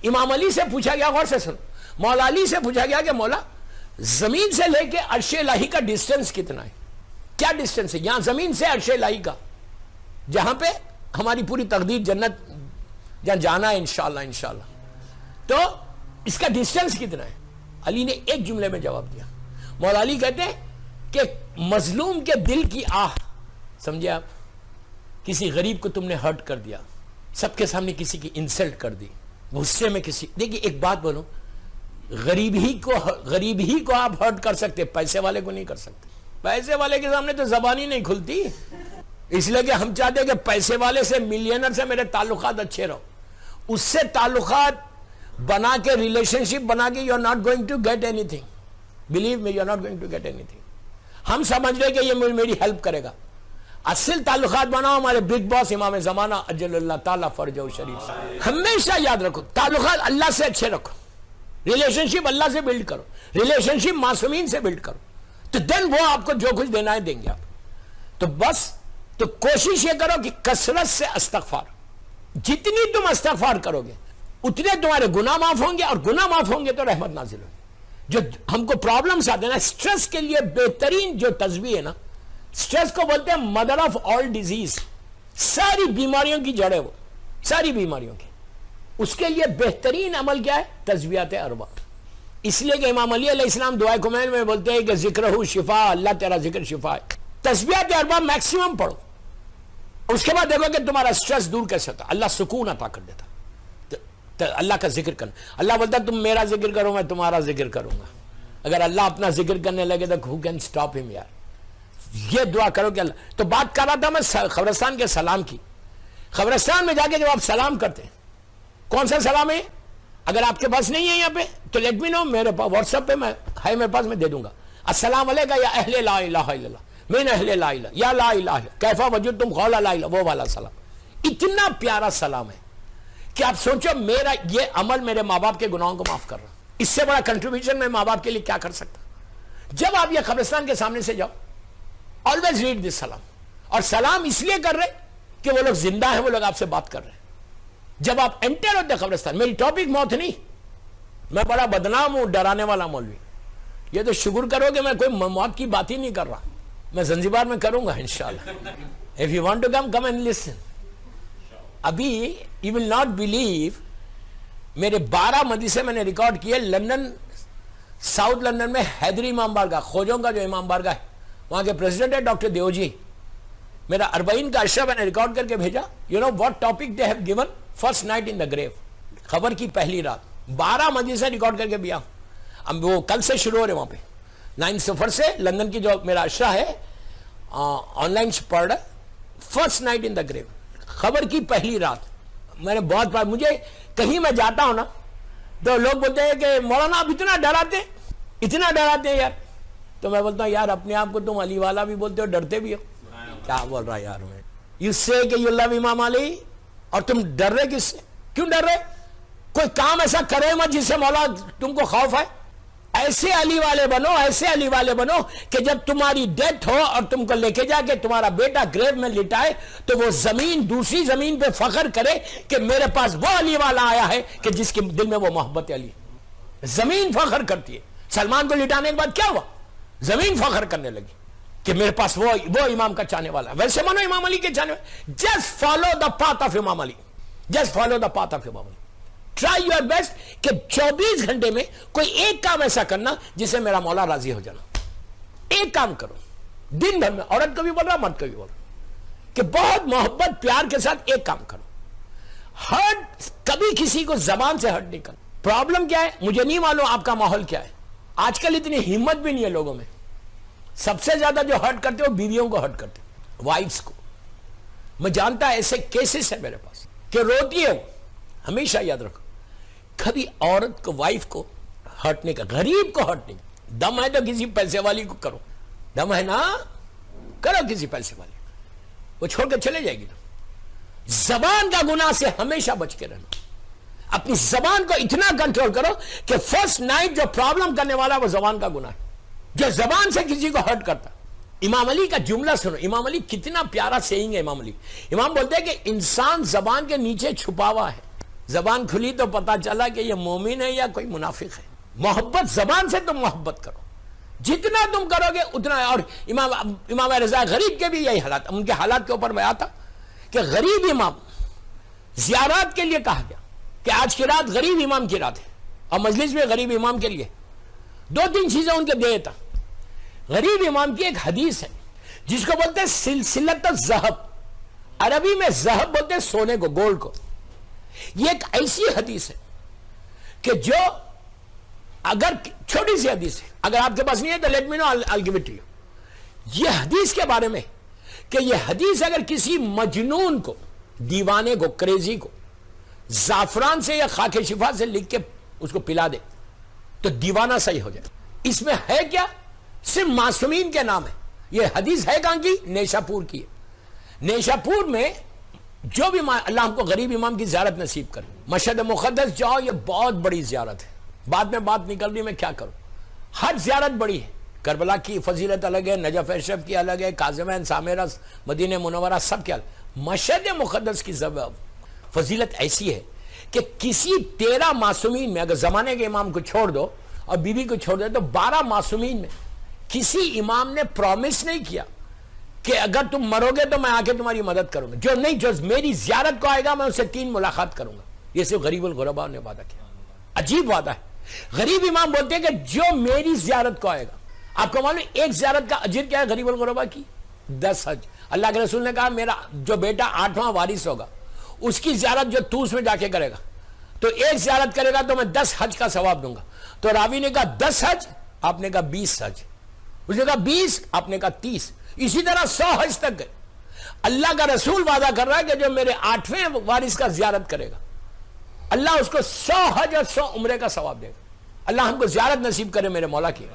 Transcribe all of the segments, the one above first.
امام علی سے پوچھا گیا، غور سے سنو، مولا علی سے پوچھا گیا کہ مولا زمین سے لے کے عرش الہی کا ڈسٹنس کتنا ہے؟ کیا ڈسٹنس ہے یہاں زمین سے عرش الہی کا، جہاں پہ ہماری پوری تقدیر جنت جہاں جانا ہے انشاءاللہ، تو اس کا ڈسٹنس کتنا ہے؟ علی نے ایک جملے میں جواب دیا. مولا علی کہتے ہیں کہ مظلوم کے دل کی آہ، سمجھے آپ، کسی غریب کو تم نے ہرٹ کر دیا، سب کے سامنے کسی کی انسلٹ کر دی، غصے میں کسی، دیکھیے ایک بات بولوں، غریب ہی کو آپ ہرٹ کر سکتے، پیسے والے کو نہیں کر سکتے. پیسے والے کے سامنے تو زبان ہی نہیں کھلتی، اس لیے کہ ہم چاہتے ہیں کہ پیسے والے سے، ملینر سے میرے تعلقات اچھے رہو. اس سے تعلقات بنا کے، ریلیشن شپ بنا کے، you are not going to get anything, believe me, you are not going to get anything. ہم سمجھ رہے کہ یہ میری ہیلپ کرے گا. اصل تعلقات بناؤ ہمارے بگ باس امام زمانہ اجل اللہ تعالیٰ فرجہ شریف صاحب. ہمیشہ یاد رکھو تعلقات اللہ سے اچھے رکھو، ریلیشن شپ اللہ سے بلڈ کرو، ریلیشن شپ معصومین سے بلڈ کرو، تو دین وہ آپ کو جو کچھ دینا ہے دیں گے آپ. تو بس تو کوشش یہ کرو کہ کثرت سے استغفار، جتنی تم استغفار کرو گے اتنے تمہارے گناہ معاف ہوں گے، اور گناہ معاف ہوں گے تو رحمت نازل ہوگی. جو ہم کو پرابلمس آتے ہیں نا، سٹریس کے لیے بہترین جو تسبیح ہے نا، سٹریس کو بولتے ہیں مدر آف آل ڈیزیز، ساری بیماریوں کی جڑ ہے وہ، ساری بیماریوں کی. اس کے لیے بہترین عمل کیا ہے؟ تسبیحات اربع. اس لیے کہ امام علی علیہ السلام دعائے کمیل میں بولتے ہیں کہ ذکرہ شفا، اللہ تیرا ذکر شفا ہے. تسبیحات اربع میکسیمم پڑھو، اس کے بعد دیکھو کہ تمہارا سٹریس دور کیسے ہوتا، اللہ سکون عطا کر دیتا. اللہ کا ذکر کرنا، اللہ بولتا تم میرا ذکر کرو میں تمہارا ذکر کروں گا. اگر اللہ اپنا ذکر کرنے لگے تو who can stop him یار. یہ دعا کرو کہ اللہ. تو بات کر رہا تھا میں قبرستان کے سلام کی. قبرستان میں جا کے جب آپ سلام کرتے ہیں، کون سا سلام ہے؟ اگر آپ کے پاس نہیں ہے یہاں پہ تو لیٹ می نو، میرے پاس واٹس ایپ پہ میں ہے، میرے پاس، میں دے دوں گا. السلام علیکم یا اہل لا الہ الا اللہ، من اہل لا الہ یا لا الہ کیفا وجدتم قول لا الہ، وہ والا سلام. اتنا پیارا سلام ہے کہ آپ سوچو میرا یہ عمل میرے ماں باپ کے گناہوں کو معاف کر رہا. اس سے بڑا کنٹریبیوشن میں ماں باپ کے لیے کیا کر سکتا. جب آپ یہ قبرستان کے سامنے سے جاؤ، آلویز ریڈ دس سلام. اور سلام اس لیے کر رہے کہ وہ لوگ زندہ ہیں، وہ لوگ آپ سے بات کر رہے ہیں. جب آپ انٹر ہوتے قبرستان، میری ٹاپک موت نہیں، میں بڑا بدنام ہوں، ڈرانے والا مولوی. یہ تو شکر کرو کہ میں کوئی موت کی بات ہی نہیں کر رہا. میں زنجبار میں کروں گا انشاءاللہ. If you want to come, come and listen. ابھی you will not believe میرے 12 مدرسے میں نے ریکارڈ کیے لندن، ساؤتھ لندن میں حیدری امام بارگاہ، خوجوں کا جو امام بارگاہ ہے، وہاں کے پریزیڈنٹ ہے ڈاکٹر دیوجی. میرا 40 کا اشرا میں نے ریکارڈ کر کے بھیجا. You know what topic they have given? First night in the grave, خبر کی پہلی رات. 12 مدرسے ریکارڈ کر کے بھی. اب وہ کل سے شروع ہو رہے وہاں پہ 9 صفر سے. لندن کی جو میرا اشرا ہے آن لائن پڑھ رہا، first night in the grave, خبر کی پہلی رات. میں نے بہت بار، مجھے کہیں میں جاتا ہوں نا تو لوگ بولتے ہیں کہ مولانا آپ اتنا ڈراتے ہیں یار. تو میں بولتا ہوں یار اپنے آپ کو تم علی والا بھی بولتے ہو، ڈرتے بھی ہو. کیا بول رہا ہے یار میں؟ یو سے کہ یو لو امام علی، اور تم ڈر رہے کس سے؟ کیوں ڈر رہے؟ کوئی کام ایسا کرے مت جس سے مولا تم کو خوف ہے. ایسے علی والے بنو، ایسے علی والے بنو کہ جب تمہاری ڈیتھ ہو اور تم کو لے کے جا کے تمہارا بیٹا گریو میں لٹائے تو وہ زمین، دوسری زمین پہ فخر کرے کہ میرے پاس وہ علی والا آیا ہے کہ جس کے دل میں وہ محبت علی. زمین فخر کرتی ہے. سلمان کو لٹانے کے بعد کیا ہوا؟ زمین فخر کرنے لگی کہ میرے پاس وہ امام کا چاہنے والا ہے. ویسے مانو امام علی کے چاہنے والا. Just follow the path of Imam Ali, just follow the path of Imam Ali. Try your best کہ 24 گھنٹے میں کوئی ایک کام ایسا کرنا جس سے میرا مولا راضی ہو جانا. ایک کام کرو دن بھر میں. عورت کو بھی بول رہا، مرد کو بھی بول رہا کہ بہت محبت پیار کے ساتھ ایک کام کرو. ہرٹ کبھی کسی کو زبان سے ہرٹ نہیں کرنا. پرابلم کیا ہے مجھے نہیں معلوم، آپ کا ماحول کیا ہے. آج کل اتنی ہمت بھی نہیں ہے لوگوں میں. سب سے زیادہ جو ہرٹ کرتے ہو بیویوں کو ہرٹ کرتے، وائفز کو. میں جانتا ایسے کیسز ہے میرے پاس کہ روتی ہے وہ. ہمیشہ یاد رکھو کبھی عورت کو، وائف کو ہرٹ نہیں کر، غریب کو ہرٹ نہیں. دم ہے تو کسی پیسے والی کو کرو، دم ہے نا کرو کسی پیسے والی، وہ چھوڑ کے چلے جائے گی. زبان کا گناہ سے ہمیشہ بچ کے رہنا. اپنی زبان کو اتنا کنٹرول کرو کہ فرسٹ نائٹ جو پرابلم کرنے والا وہ زبان کا گناہ ہے، جو زبان سے کسی کو ہرٹ کرتا. امام علی کا جملہ سنو. امام علی کتنا پیارا سیئنگ ہے. امام علی، امام بولتے ہیں کہ انسان زبان کے نیچے چھپا ہوا ہے. زبان کھلی تو پتا چلا کہ یہ مومن ہے یا کوئی منافق ہے. محبت زبان سے تم محبت کرو, جتنا تم کرو گے اتنا. اور امام رضا غریب کے بھی یہی حالات, ان کے حالات کے اوپر بیان تھا کہ غریب امام زیارات کے لیے کہا گیا کہ آج کی رات غریب امام کی رات ہے, اور مجلس میں غریب امام کے لیے 2-3 چیزیں ان کے دے دیتا. غریب امام کی ایک حدیث ہے جس کو بولتے ہیں سلسلت الذہب, عربی میں ذہب بولتے ہیں سونے کو, گولڈ کو. یہ ایک ایسی حدیث ہے کہ جو اگر چھوٹی سی حدیث ہے, اگر آپ کے پاس نہیں ہے تو let me know, I'll give it to you. یہ حدیث کے بارے میں کہ یہ حدیث اگر کسی مجنون کو, دیوانے کو, کریزی کو زعفران سے یا خاک شفا سے لکھ کے اس کو پلا دے تو دیوانہ صحیح ہو جائے. اس میں ہے کیا؟ صرف معصومین کے نام ہے. یہ حدیث ہے کہاں کی؟ نیشا پور کی ہے. نیشا پور میں جو بھی اللہ ہم کو غریب امام کی زیارت نصیب کرے, مشہد مقدس جاؤ, یہ بہت بڑی زیارت ہے. بعد میں بات نکل رہی, میں کیا کروں, ہر زیارت بڑی ہے. کربلا کی فضیلت الگ ہے, نجف اشرف کی الگ ہے, کاظمین, سامرہ, مدینہ منورہ, سب کے الگ. مشہد مقدس کی فضیلت ایسی ہے کہ کسی 13 معصومین میں, اگر زمانے کے امام کو چھوڑ دو اور بیوی کو چھوڑ دو, تو 12 معصومین میں کسی امام نے پرومس نہیں کیا کہ اگر تم مرو گے تو میں آ کے تمہاری مدد کروں گا. جو نہیں, جو میری زیارت کو آئے گا میں اسے 3 ملاقات کروں گا. یہ صرف غریب الغرباء نے وعدہ کیا. عجیب وعدہ ہے. غریب امام بولتے ہیں کہ جو میری زیارت کو آئے گا. آپ کو معلوم ایک زیارت کا اجر کیا ہے غریب الغرباء کی؟ 10 حج. اللہ کے رسول نے کہا میرا جو بیٹا 8واں وارث ہوگا اس کی زیارت جو توس میں جا کے کرے گا تو ایک زیارت کرے گا تو میں 10 حج کا ثواب دوں گا. تو راوی نے کہا 10 حج, آپ نے کہا 20 حج, اس نے کہا 20, آپ نے کہا 30, اسی طرح 100 حج تک گئے. اللہ کا رسول وعدہ کر رہا ہے کہ جو میرے 8ویں وارث کا زیارت کرے گا اللہ اس کو 100 حج اور 100 عمرے کا ثواب دے گا. اللہ ہم کو زیارت نصیب کرے میرے مولا کی.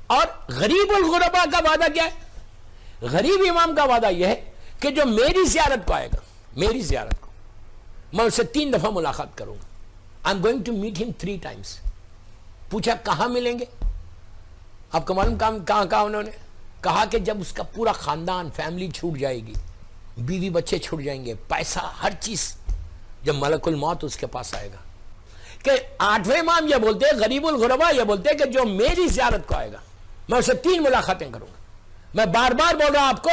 اور غریب الغرباء کا وعدہ کیا ہے؟ غریب امام کا وعدہ یہ ہے کہ جو میری زیارت کو آئے گا, میری زیارت کو میں اسے 3 دفعہ ملاقات کروں گا. I'm going to meet him 3 times. پوچھا کہاں ملیں گے؟ آپ کو معلوم کہاں کہا انہوں نے کہا کہ جب اس کا پورا خاندان, فیملی چھوٹ جائے گی, بیوی بچے چھوٹ جائیں گے, پیسہ, ہر چیز, جب ملک الموت اس کے پاس آئے گا. کہ 8ویں امام یہ بولتے ہیں, غریب الغرباء یہ بولتے ہیں کہ جو میری زیارت کو آئے گا میں اسے 3 ملاقاتیں کروں گا. میں بار بار بول رہا ہوں آپ کو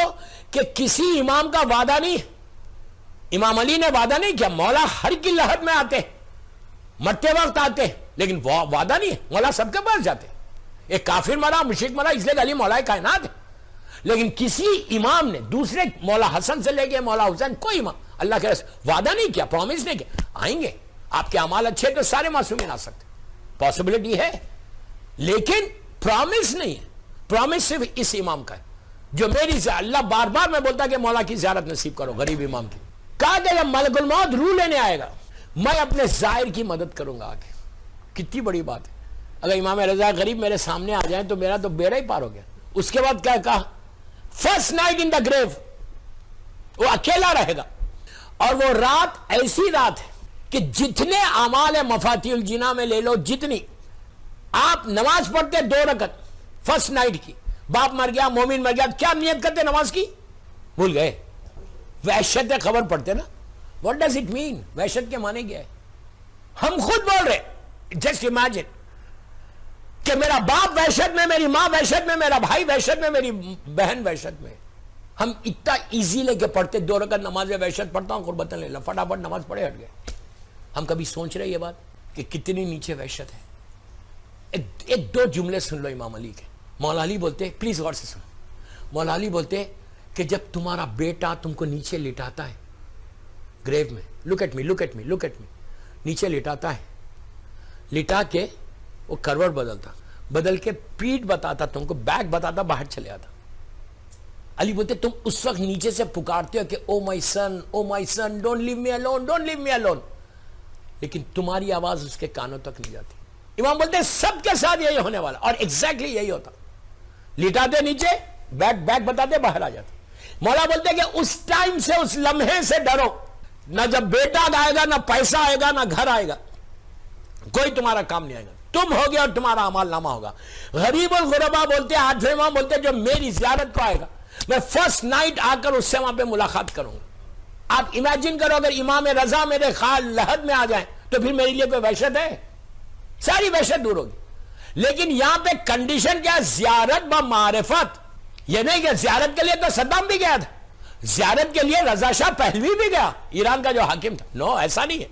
کہ کسی امام کا وعدہ نہیں, امام علی نے وعدہ نہیں کیا. مولا ہر کی لہر میں آتے ہیں, مرتے وقت آتے ہیں, لیکن وعدہ نہیں ہے. مولا سب کے پاس جاتے ہیں. ایک کافر مرا, مشرک مرا, اس لیے علی مولا کائنات ہے. لیکن کسی امام نے دوسرے مولا حسن سے لے کے مولا حسین, کوئی امام اللہ کے رسول وعدہ نہیں کیا, پرومس نہیں کیا آئیں گے. آپ کے اعمال اچھے تو سارے معصومین آ سکتے, پاسبلٹی ہے, لیکن پرومس نہیں ہے. پرومس صرف اس امام کا ہے جو میری اللہ بار بار میں بولتا کہ مولا کی زیارت نصیب کرو غریب امام کی. کہا کہ جب ملک الموت روح لینے آئے گا میں اپنے زائر کی مدد کروں گا آگے. کتنی بڑی بات ہے. اگر امام رضا غریب میرے سامنے آ جائیں تو میرا تو بیڑا ہی پار ہو گیا. اس کے بعد کیا کہا؟ فرسٹ نائٹ ان دا گریو, وہ اکیلا رہے گا. اور وہ رات ایسی رات ہے کہ جتنے اعمال مفاتیح الجنہ میں لے لو, جتنی آپ نماز پڑھتے 2 رکعت فرسٹ نائٹ کی, باپ مر گیا, مومن مر گیا, کیا نیت کرتے نماز کی؟ بھول گئے. وحشت خبر پڑھتے نا, واٹ ڈز اٹ مین؟ وحشت کے معنی کیا ہے؟ ہم خود بول رہے, جسٹ امیجن کہ میرا باپ وحشت میں, میری ماں وحشت میں, میرا بھائی وحشت میں, میری بہن وحشت میں. ہم اتنا ایزی لے کے پڑھتے, 2 رکعت نماز وحشت پڑھتا ہوں, قربتاً لے لو, فٹافٹ نماز پڑھے ہٹ گئے. ہم کبھی سوچ رہے یہ بات کہ کتنی نیچے وحشت ہے؟ ایک 2 جملے سن لو امام علی کے. مولا علی بولتے, پلیز غور سے سنو, مولا علی بولتے کہ جب تمہارا بیٹا تم کو نیچے لٹاتا ہے گریو میں, look at me, look at me, look at me, نیچے لٹاتا ہے, لٹا کے وہ کروٹ بدلتا, بدل کے پیٹ بتاتا تم کو, بیک بتاتا, باہر چلے آتا. علی بولتے تم اس وقت نیچے سے پکارتے ہو کہ oh my son, oh my son, don't leave me alone, don't leave me alone, لیکن تمہاری آواز اس کے کانوں تک نہیں جاتی. امام بولتے ہیں سب کے ساتھ یہی ہونے والا, اور ایگزیکٹلی یہی ہوتا. لٹاتے نیچے, بیک بتاتے, باہر آ جاتے. مولا بولتے ہیں کہ اس ٹائم سے, اس لمحے سے ڈرو, نہ جب بیٹا آئے گا, نہ پیسہ آئے گا, نہ گھر آئے گا, کوئی تمہارا کام نہیں آئے گا, تم ہوگے اور تمہارا اعمال نامہ ہوگا. غریب الغرباء بولتے ہیں, 8ویں امام بولتے ہیں جو میری زیارت کو آئے گا میں فرسٹ نائٹ آ کر اس سے وہاں پہ ملاقات کروں گا. آپ امیجن کرو اگر امام رضا میرے خال لحد میں آ جائیں تو پھر میرے لیے کوئی وحشت ہے؟ ساری وحشت دور ہوگی. لیکن یہاں پہ کنڈیشن کیا؟ زیارت با معرفت. یہ نہیں کہ زیارت کے لیے تو صدام بھی گیا تھا, زیارت کے لیے رضا شاہ پہلوی بھی گیا, ایران کا جو حاکم تھا. نو, ایسا نہیں ہے.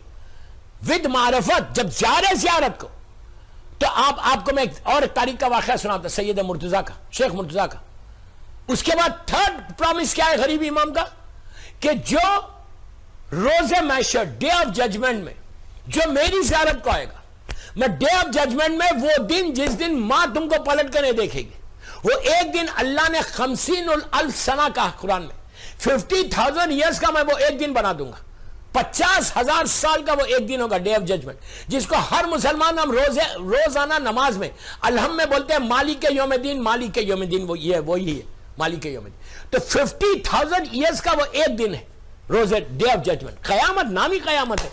ود معرفت جب جارے زیارت کو, تو آپ کو میں اور تاریخ کا واقعہ سناتا, سید مرتضیٰ کا, شیخ مرتضیٰ کا. اس کے بعد تھرڈ پرامس کیا ہے غریب امام کا؟ کہ جو روز محشر, ڈے آف ججمنٹ میں جو میری زیارت کو آئے گا, میں ڈے آف ججمنٹ میں وہ دن جس دن ماں تم کو پلٹ کر نہیں دیکھے گی, وہ ایک دن اللہ نے 50,000 سنہ کہا قرآن میں, 50,000 ایئرس کا میں وہ ایک دن بنا دوں گا. 50,000 سال کا وہ ایک دن ہوگا ڈے آف ججمنٹ, جس کو ہر مسلمان ہم روزانہ نماز میں الحم میں بولتے ہیں مالک یوم دین, مالک یوم دین, وہی ہے مالک یوم دین. تو 50,000 ایئرس کا وہ ایک دن ہے روزے ڈے آف ججمنٹ. قیامت نامی قیامت ہے.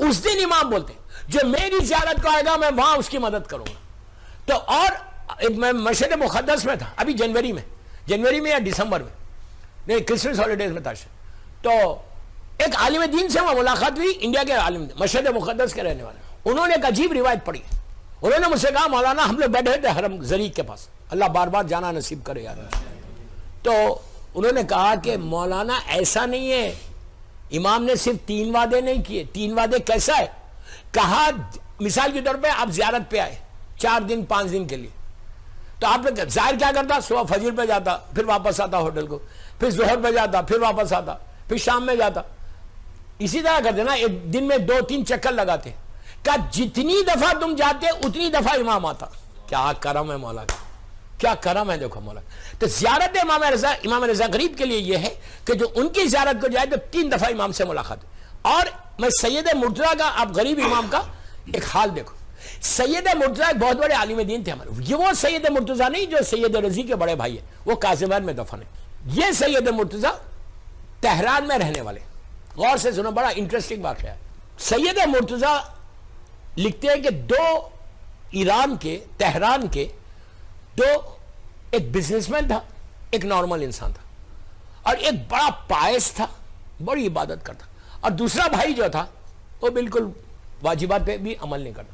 اس دن امام بولتے ہیں جو میری زیارت کو آئے گا میں وہاں اس کی مدد کروں گا. تو اور میں مشہد مقدس میں تھا ابھی جنوری میں یا دسمبر میں, نہیں کرسمس ہالیڈیز میں تھا. تو ایک عالم دین سے وہاں ملاقات ہوئی, انڈیا کے عالم دین, مشہد مقدس کے رہنے والے. انہوں نے ایک عجیب روایت پڑھی. انہوں نے مجھ سے کہا مولانا ہم لوگ بیٹھے تھے حرم زریق کے پاس, اللہ بار بار جانا نصیب کرے یار. تو انہوں نے کہا کہ مولانا ایسا نہیں ہے, امام نے صرف 3 وعدے نہیں کیے. 3 وعدے کیسا ہے؟ کہا مثال کے طور پہ آپ زیارت پہ آئے 4 دن 5 دن کے لیے, تو آپ نے ظاہر کیا کرتا؟ صبح فجر پہ جاتا, پھر واپس آتا ہوٹل کو, پھر ظہر پہ جاتا, پھر واپس آتا, پھر شام میں جاتا. اسی طرح کرتے نا, ایک دن میں 2-3 چکر لگاتے. کہ جتنی دفعہ تم جاتے اتنی دفعہ امام آتا. کیا کرم ہے مولا کا, کیا کرم ہے دیکھو مولا. تو زیارت امام رضا غریب کے لیے یہ ہے کہ جو ان کی زیارت کو جائے تو 3 دفعہ امام سے ملاقات. اور میں سید مرتضیٰ کا, آپ غریب امام کا ایک حال دیکھو. سید مرتضیٰ ایک بہت بڑے عالم دین تھے ہمارے. یہ وہ سید مرتضیٰ نہیں جو سید رضی کے بڑے بھائی ہیں, وہ کاظمین میں دفن ہے. یہ سید مرتضیٰ تہران میں رہنے والے. غور سے سنو, بڑا انٹرسٹنگ واقعہ ہے. سید مرتضیٰ لکھتے ہیں کہ 2 ایران کے, تہران کے 2, ایک بزنس مین تھا, ایک نارمل انسان تھا, اور ایک بڑا پائس تھا, بڑی عبادت کرتا, اور دوسرا بھائی جو تھا وہ بالکل واجبات پہ بھی عمل نہیں کرتا.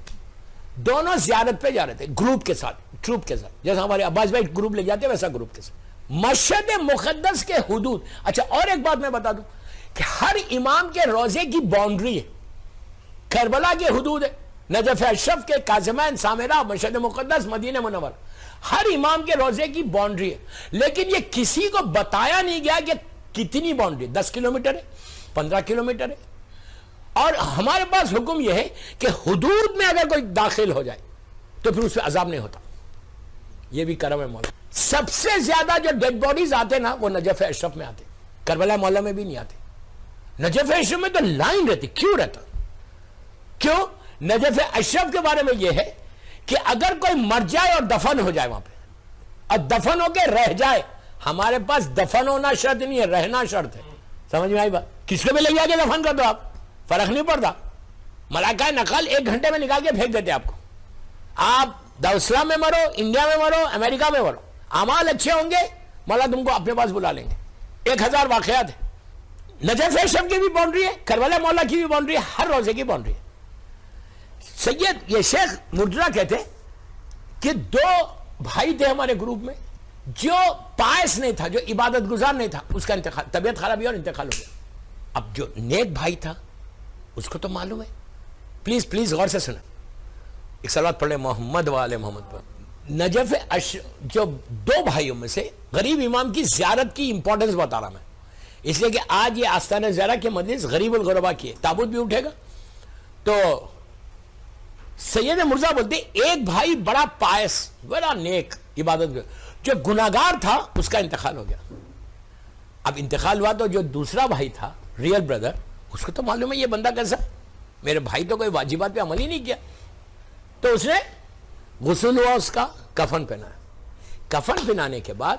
دونوں زیارت پہ جا رہے تھے گروپ کے ساتھ, ٹروپ کے ساتھ, جیسا ہمارے عباس بھائی گروپ لے جاتے ویسا گروپ کے ساتھ. مشہد مقدس کے حدود. اچھا اور ایک بات میں بتا دوں کہ ہر امام کے روزے کی باؤنڈری ہے. کربلا کے حدود ہے, نجف اشرف کے, کاظمین, سامرہ, مشہد مقدس, مدینہ منورہ, ہر امام کے روزے کی باؤنڈری ہے. لیکن یہ کسی کو بتایا نہیں گیا کہ کتنی باؤنڈری, 10 کلومیٹر ہے, 15 کلومیٹر ہے. اور ہمارے پاس حکم یہ ہے کہ حدود میں اگر کوئی داخل ہو جائے تو پھر اس پہ عذاب نہیں ہوتا. یہ بھی کرم ہے مولا. سب سے زیادہ جو ڈیڈ باڈیز آتے نا وہ نجف اشرف میں آتے, کربلا مولا میں بھی نہیں آتے. نجف اشرف میں تو لائن رہتی. کیوں رہتا؟ کیوں؟ نجف اشرف کے بارے میں یہ ہے کہ اگر کوئی مر جائے اور دفن ہو جائے وہاں پہ, اور دفن ہو کے رہ جائے, ہمارے پاس دفن ہونا شرط نہیں ہے, رہنا شرط ہے. سمجھ میں آئی بات؟ کس کو بھی لے جا کے دفن کر دو آپ, فرق نہیں پڑتا. ملائکہ نقل 1 گھنٹے میں نکال کے پھینک دیتے آپ کو. آپ دارالاسلام میں مرو, انڈیا میں مرو, امریکہ میں مرو, اعمال اچھے ہوں گے, مولا تم کو اپنے پاس بلا لیں گے. 1000 واقعات ہیں. نجف اشرف کی بھی باؤنڈری ہے, کربلا مولا کی بھی باؤنڈری ہے, ہر روزے کی باؤنڈری ہے. سید یہ شیخ مرتضیٰ کہتے کہ 2 بھائی تھے ہمارے گروپ میں, جو پائس نہیں تھا, جو عبادت گزار نہیں تھا, اس کا انتقال, طبیعت خراب ہوئی اور انتقال ہو گیا. اب جو نیک بھائی تھا اس کو تو معلوم ہے. پلیز غور سے سنیں, ایک صلوات پڑھ لیں محمد وآل محمد پر. نجف جو 2 بھائیوں میں سے غریب امام کی زیارت کی امپورٹنس بتا رہا میں, اس لیے کہ آج یہ آستانہ زیارہ کے مجلس غریب الغربا کی ہے, تابوت بھی اٹھے گا. تو سید مرزا بولتے ایک بھائی بڑا پائس, بڑا نیک عبادت, جو گناہگار تھا اس کا انتقال ہو گیا. اب انتقال ہوا تو جو دوسرا بھائی تھا, ریئل بردر, اس کو تو معلوم ہے یہ بندہ کیسا, میرے بھائی تو کوئی واجبات پہ عمل ہی نہیں کیا. تو اس نے غسل ہوا, اس کا کفن پہنایا. کفن پہنانے کے بعد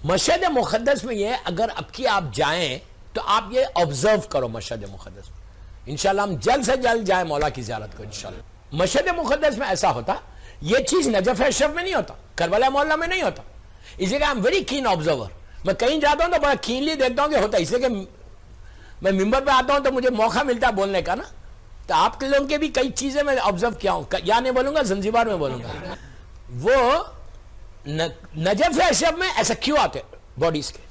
مشہد مقدس میں یہ, اگر اب کی آپ جائیں تو آپ یہ آبزرو کرو مشہد مقدس میں. انشاءاللہ ہم جلد سے جلد جائیں مولا کی زیارت کو انشاءاللہ. مشہد مقدس میں ایسا ہوتا, یہ چیز نجف اشرف میں نہیں ہوتا, کربلا مولا میں نہیں ہوتا. اسی لیے I'm very keen observer. میں کہیں جاتا ہوں تو بڑا کینلی دیکھتا ہوں کہ ہوتا, اس لیے کہ میں ممبر پہ آتا ہوں تو مجھے موقع ملتا ہے بولنے کا نا, تو آپ کے لوگوں کے بھی کئی چیزیں میں آبزرو کیا ہوں, یا نہیں بولوں گا, زنجیبار میں بولوں گا. وہ نجف اشرف میں ایسا کیوں آتے باڈیز کے؟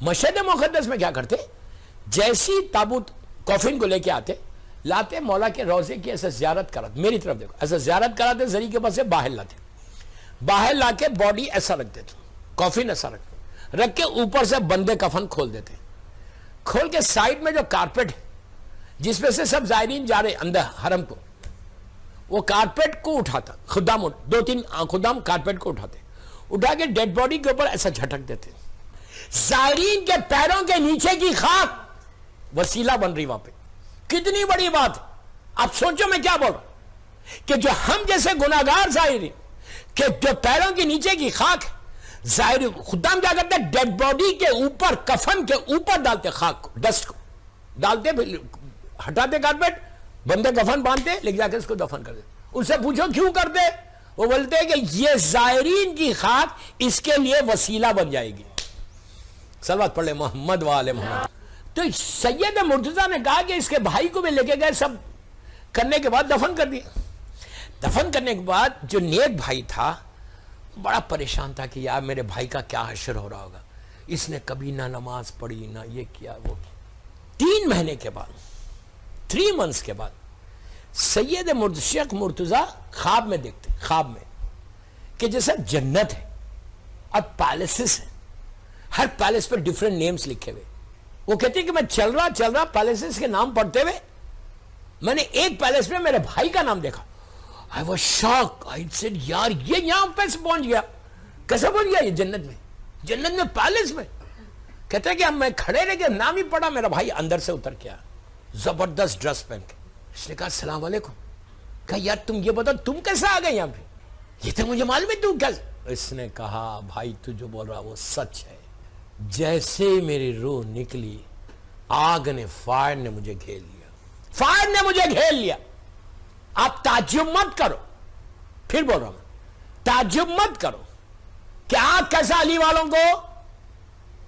مشہد مقدس میں کیا کرتے, جیسی تابوت کوفن کو لے کے آتے, لاتے مولا کے روزے کی ایسا زیارت کراتے, میری طرف دیکھو, ایسا زیارت کراتے, زری کے پاس سے باہر لاتے, باہر لا کے باڈی ایسا رکھ دیتے, کوفن ایسا رکھ کے اوپر سے بندے کفن کھول دیتے, کھول کے سائڈ میں جو کارپیٹ ہے جس میں سے سب زائرین جا رہے اندر حرم کو, وہ کارپیٹ کو اٹھاتا, خدام 2-3 خدام کارپیٹ کو اٹھاتے, اٹھا کے ڈیڈ باڈی کے اوپر ایسا جھٹک دیتے, زائرین کے پیروں کے نیچے کی خاک وسیلہ بن رہی وہاں پہ. کتنی بڑی بات ہے, آپ سوچو میں کیا بول رہا ہوں, کہ جو ہم جیسے گناہگار زائرین کہ جو پیروں کے نیچے کی خاک ظاہر, خدام کیا کرتے ہیں, ڈیڈ باڈی کے اوپر, کفن کے اوپر ڈالتے خاک کو, ڈسٹ کو ڈالتے, ہٹاتے کارپیٹ, بندے کفن باندھتے, لے جا کے اس کو دفن کر دیتے. اس سے پوچھو کیوں کرتے, وہ بولتے ہیں کہ یہ زائرین کی خاک اس کے لیے وسیلہ بن جائے گی. صلوات پڑھ لے محمد وآل محمد. تو سید مرتضیٰ نے کہا کہ اس کے بھائی کو بھی لے کے گئے, سب کرنے کے بعد دفن کر دیا. دفن کرنے کے بعد جو نیک بھائی تھا بڑا پریشان تھا کہ یار میرے بھائی کا کیا حشر ہو رہا ہوگا, اس نے کبھی نہ نماز پڑھی نہ یہ کیا وہ کیا. 3 مہینے کے بعد, 3 months کے بعد سید شیخ مرتضیٰ خواب میں دیکھتے, خواب میں کہ جیسا جنت ہے اور پیلسز ہیں, ہر پیلس پر ڈیفرنٹ نیمز لکھے ہوئے. وہ کہتے ہیں کہ میں چل رہا پیلسز کے نام پڑھتے ہوئے میں نے ایک پیلس میں میرے بھائی کا نام دیکھا. I was shocked. I said یار یہ یہاں پہ سے پہنچ گیا, کیسے پہنچ گیا یہ جنت میں پیلس میں. کہتے ہیں کہ میں کھڑے رہ کے نام ہی پڑھا, میرا بھائی اندر سے اتر کے آیا, زبردست ڈریس پہن کے. اس نے کہا السلام علیکم. کہا یار تم یہ بتاؤ تم کیسے آ گئے یہاں پہ, یہ تو مجھے معلوم ہے تم کیسے. اس نے کہا بھائی تو جو بول رہا وہ سچ ہے, جیسے میری روح نکلی آگ نے, فائر نے مجھے گھیر لیا, فائر نے مجھے گھیر لیا. آپ تعجب مت کرو, پھر بول رہا ہوں تعجب مت کرو کہ آگ کیسا علی والوں کو,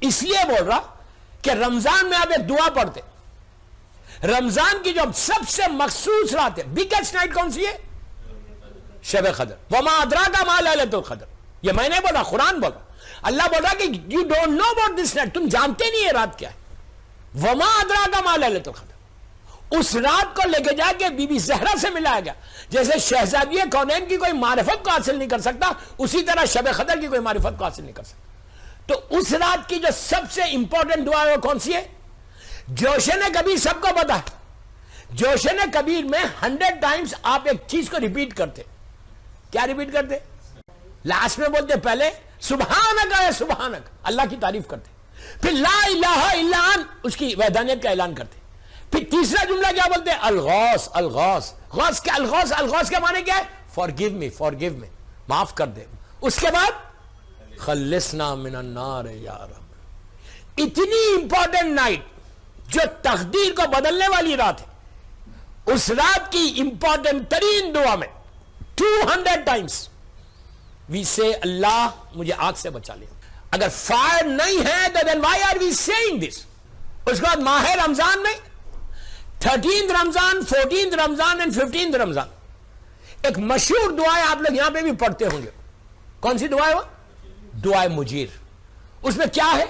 اس لیے بول رہا کہ رمضان میں آپ ایک دعا پڑھتے. رمضان کی جو سب سے مخصوص رات ہے, بگیسٹ نائٹ کون سی ہے, شب قدر. وما ادراک ما لیلۃ القدر, یہ میں نے بولا, قرآن بولا. اللہ بولا کہ you don't know about this night, تم جانتے نہیں یہ رات کیا ہے. وما ادراک ما لیلۃ القدر, اس رات کو لے کے جا کے بی بی زہرا سے ملایا گیا. جیسے شہزادی کونین کی کوئی معرفت کو حاصل نہیں کر سکتا, اسی طرح شب قدر کی کوئی معرفت کو حاصل نہیں کر سکتا. تو اس رات کی جو سب سے امپورٹنٹ دعا ہے وہ کون سی ہے؟ جوشن کبیر سب کو پتا ہے. جوشن کبیر میں 100 times آپ ایک چیز کو ریپیٹ کرتے. کیا ریپیٹ کرتے؟ لاسٹ میں بولتے پہلے سبحانک یا سبحانک, اللہ کی تعریف کرتے, پھر لا الہ الا انت, اس کی وحدانیت کا اعلان کرتے. پھر تیسرا جملہ کیا بولتے ہیں؟ الغوث. الغوث, غوث کیا, الغوث کے معنی کیا ہے؟ forgive me, معاف کر دے. اس کے بعد خلصنا من النار یا رب. اتنی امپورٹنٹ نائٹ جو تقدیر کو بدلنے والی رات ہے, اس رات کی امپورٹنٹ ترین دعا میں 200 times we say اللہ مجھے آگ سے بچا لے. اگر فائر نہیں ہے تو then why are we saying this. اس کے بعد ماہ رمضان میں 13th Ramzan, 14th Ramzan and 15th رمضان ایک مشہور دعا ہے, آپ لوگ یہاں پہ بھی پڑھتے ہوں گے. کون سی دعا ہے وہ؟ دعائے مجیر. اس میں کیا ہے؟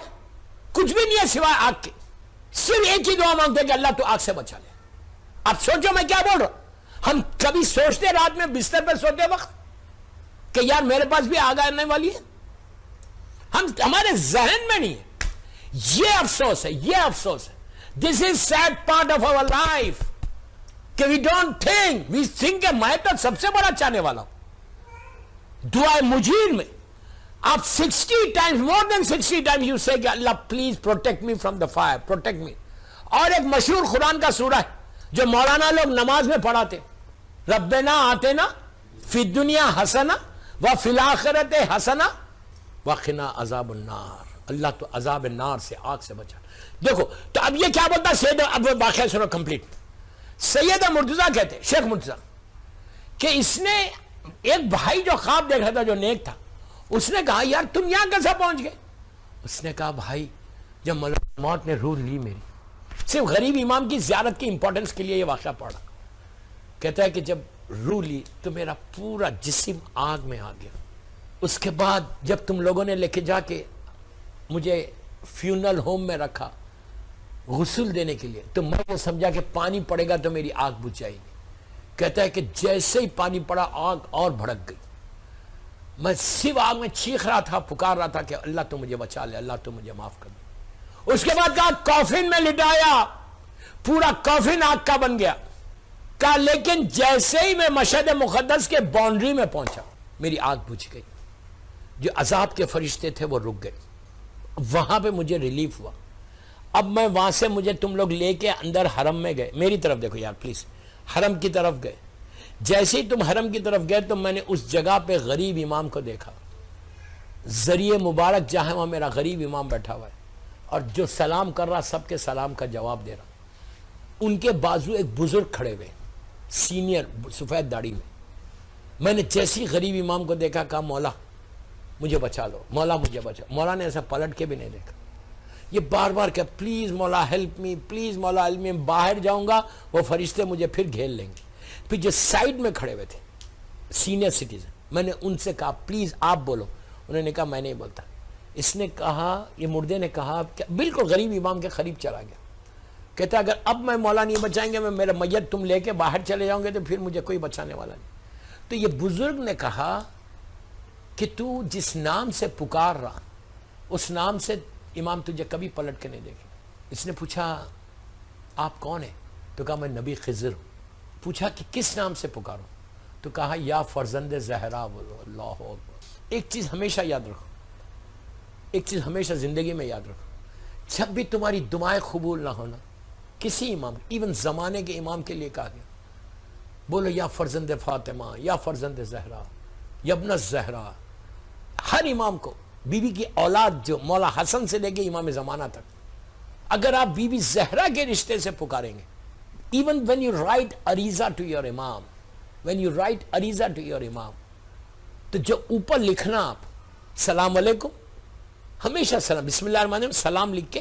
کچھ بھی نہیں ہے سوائے آگ کے, صرف ایک ہی دعا مانگتے کہ اللہ تو آگ سے بچا لے. آپ سوچو میں کیا بول رہا ہوں. ہم کبھی سوچتے رات میں بستر پہ سوتے وقت کہ یار میرے پاس بھی آگ آنے والی ہے؟ ہمارے ذہن میں نہیں ہے. یہ افسوس ہے, یہ افسوس ہے. This is sad part of our life کہ we don't think, we think کہ میں تو سب سے بڑا چاہنے والا ہوں. دعائے مجیر میں آپ 60 times, more than 60 times you say کہ اللہ please protect me from the fire, protect me. اور ایک مشہور قرآن کا سورہ ہے جو مولانا لوگ نماز میں پڑھاتے, ربنا آتنا فی الدنیا حسنہ وفی الآخرۃ حسنہ وقنا عذاب النار. اللہ تو عذاب النار سے, آگ سے بچا. دیکھو تو اب یہ کیا بولتا سید, اب واقعہ سنو کمپلیٹ. سید مرتضیٰ کہتے, شیخ مرتضیٰ, کہ اس نے ایک بھائی جو خواب دیکھ رہا تھا جو نیک تھا, اس نے کہا یار تم یہاں کیسا پہنچ گئے؟ اس نے کہا بھائی جب ملک موت نے روح لی میری, صرف غریب امام کی زیارت کی امپورٹنس کے لیے یہ واقعہ پڑھا. کہتا ہے کہ جب روح لی تو میرا پورا جسم آگ میں آ گیا. اس کے بعد جب تم لوگوں نے لے کے جا کے مجھے فیونل ہوم میں رکھا غسل دینے کے لیے, تو میں نے سمجھا کہ پانی پڑے گا تو میری آگ بجھ جائے گی. کہتا ہے کہ جیسے ہی پانی پڑا آگ اور بھڑک گئی. میں صرف آگ میں چیخ رہا تھا, پکار رہا تھا کہ اللہ تو مجھے بچا لے, اللہ تو مجھے معاف کر دے. اس کے بعد کہا کافن میں لٹایا, پورا کافن آگ کا بن گیا. کہا لیکن جیسے ہی میں مشہد مقدس کے باؤنڈری میں پہنچا میری آگ بجھ گئی. جو عذاب کے فرشتے تھے وہ رک گئے. وہاں پہ مجھے ریلیف ہوا. اب میں وہاں سے مجھے تم لوگ لے کے اندر حرم میں گئے. میری طرف دیکھو یار پلیز, حرم کی طرف گئے. جیسے ہی تم حرم کی طرف گئے تو میں نے اس جگہ پہ غریب امام کو دیکھا, ذریعہ مبارک جہاں وہاں میرا غریب امام بیٹھا ہوا ہے, اور جو سلام کر رہا سب کے سلام کا جواب دے رہا. ان کے بازو ایک بزرگ کھڑے ہوئے, سینئر, سفید داڑھی میں. میں نے جیسی غریب امام کو دیکھا کہا مولا مجھے بچا لو, مولا مجھے بچا. مولا نے ایسا پلٹ کے بھی نہیں دیکھا. یہ بار بار کہ پلیز مولا ہیلپ می, پلیز مولا ہیلپ می. باہر جاؤں گا وہ فرشتے مجھے پھر گھیر لیں گے. پھر جو سائڈ میں کھڑے ہوئے تھے سینئر سٹیزن, میں نے ان سے کہا پلیز آپ بولو. انہوں نے کہا میں نہیں بولتا. اس نے کہا, یہ مردے نے کہا, بالکل غریب امام کے قریب چلا گیا. کہتا اگر اب میں مولا نہیں بچائیں گے, میں میرا میت تم لے کے باہر چلے جاؤں گے تو پھر مجھے کوئی بچانے والا نہیں. تو یہ بزرگ نے کہا کہ تو جس نام سے پکار رہا اس نام سے امام تجھے کبھی پلٹ کے نہیں دیکھے. اس نے پوچھا آپ کون ہیں؟ تو کہا میں نبی خضر ہوں. پوچھا کہ کس نام سے پکاروں؟ تو کہا یا فرزند زہرا. بولو اللہ اکبر. ایک چیز ہمیشہ یاد رکھو, ایک چیز ہمیشہ زندگی میں یاد رکھو, جب بھی تمہاری دعائیں قبول نہ ہونا, کسی امام, ایون زمانے کے امام کے لیے کہا گیا بولو یا فرزند فاطمہ, یا فرزند زہرا, یا ابن زہرا. ہر امام کو, بی بی کی اولاد جو مولا حسن سے لے کے امام زمانہ تک, اگر آپ بی بی زہرا کے رشتے سے پکاریں گے, even when you write ariza to your imam, when you write ariza to your imam, تو جو اوپر لکھنا آپ سلام علیکم, ہمیشہ سلام, بسم اللہ الرحمن الرحیم سلام لکھ کے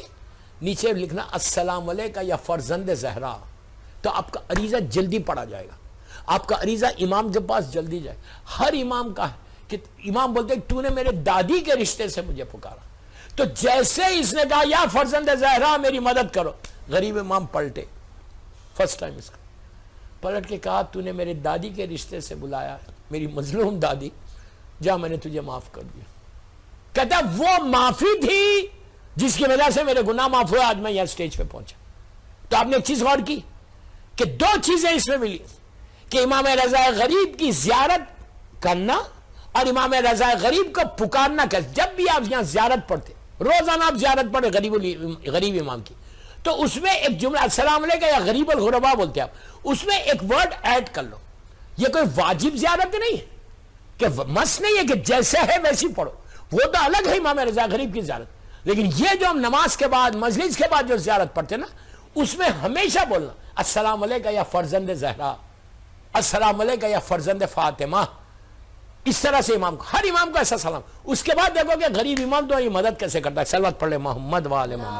نیچے لکھنا السلام علیکہ یا فرزند زہرا. تو آپ کا عریضہ جلدی پڑھا جائے گا, آپ کا عریضہ امام کے پاس جلدی جائے. ہر امام کا ہے کہ امام بولتے ہیں تو نے میرے دادی کے رشتے سے مجھے پکارا. تو جیسے اس نے کہا یا فرزند زہرا میری مدد کرو, غریب امام پلٹے. فرسٹ ٹائم اس کا پلٹ کے کہا تو نے میرے دادی کے رشتے سے بلایا, میری مظلوم دادی, جا میں نے تجھے معاف کر دیا. کہتا وہ معافی تھی جس کی وجہ سے میرے گناہ معاف ہوئے, آج میں یہاں سٹیج پہ پہنچا. تو آپ نے ایک چیز غور کی کہ دو چیزیں اس میں ملی, کہ امام رضا غریب کی زیارت کرنا اور امام رضا غریب کو پکارنا. جب بھی آپ یہاں زیارت پڑھتے, روزانہ آپ زیارت پڑھے غریب امام کی, تو اس میں ایک جملہ السلام علیکم یا غریب الغربا بولتے آپ, اس میں ایک ورڈ ایڈ کر لو. یہ کوئی واجب زیارت نہیں ہے, کہ مس نہیں ہے کہ جیسے ہے ویسی پڑھو, وہ تو الگ ہے امام رضا غریب کی زیارت. لیکن یہ جو ہم نماز کے بعد مجلس کے بعد جو زیارت پڑھتے نا, اس میں ہمیشہ بولنا السلام علیکم یا فرزند زہرا, السلام علیکم یا فرزند فاطمہ. اس طرح سے امام کو, ہر امام کو ایسا سلام. اس کے بعد دیکھو کہ غریب امام تو یہ مدد کیسے کرتا ہے. صلوات پڑھ لے محمد و آل محمد.